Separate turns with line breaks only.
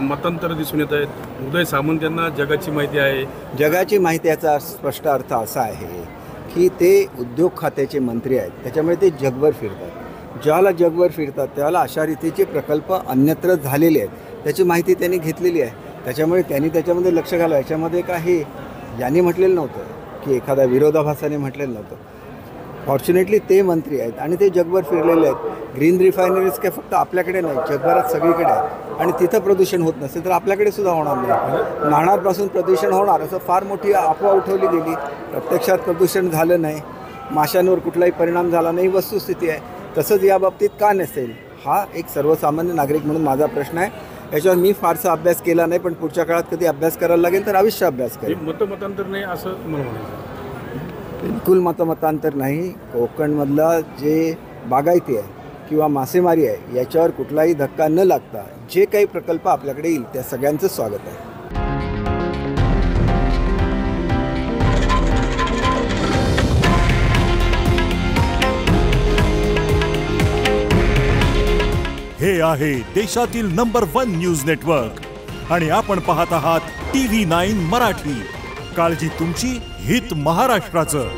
मतांतर दिसून येत आहेत। उदय सामंत यांना जगाची माहिती आहे।
जगाची माहिती याचा स्पष्ट अर्थ असा आहे की ते उद्योग खात्याचे मंत्री आहेत, त्याच्यामुळे ते जगभर फिरतात। ज्याला जगभर फिरतात त्याला अशा रीतीचे प्रकल्प अन्यत्र झालेले आहेत त्याची माहिती त्यांनी घेतलेली आहे, त्याच्यामुळे त्यांनी त्याच्यामध्ये लक्ष घालावं। याच्यामध्ये काही यांनी म्हटलेलं नव्हतं की एखाद्या विरोधाभासाने म्हटलेलं नव्हतं। फॉर्च्युनेटली ते मंत्री आहेत आणि ते जगभर फिरलेले आहेत। ग्रीन रिफायनरीज काय फक्त आपल्याकडे नाही, जगभरात सगळीकडे आहेत आणि तिथं प्रदूषण होत नसेल तर आपल्याकडे सुद्धा होणार नाही। नाणारपासून प्रदूषण होणार असं फार मोठी अफवा उठवली गेली, प्रत्यक्षात प्रदूषण झालं नाही, माशांवर कुठलाही परिणाम झाला नाही, वस्तुस्थिती आहे। तसंच या बाबतीत का नसेल हा एक सर्वसामान्य नागरिक म्हणून माझा प्रश्न आहे। याच्यावर मी फारसा अभ्यास केला नाही, पण पुढच्या काळात कधी अभ्यास करायला लागेल तर अवश्य अभ्यास करेल।
मतमतांतर नाही असं मला म्हणायचं।
बिलकुल मतमतांतर नाही। कोकणमधला जे बागायती आहे किंवा मासेमारी आहे याच्यावर कुठलाही धक्का न लागता जे काही प्रकल्प आपल्याकडे येईल त्या सगळ्यांचं स्वागत आहे।
हे आहे देशातील नंबर 1 न्यूज नेटवर्क आणि आपण पाहत आहात TV9 मराठी। काळजी तुमची, हित महाराष्ट्राचं।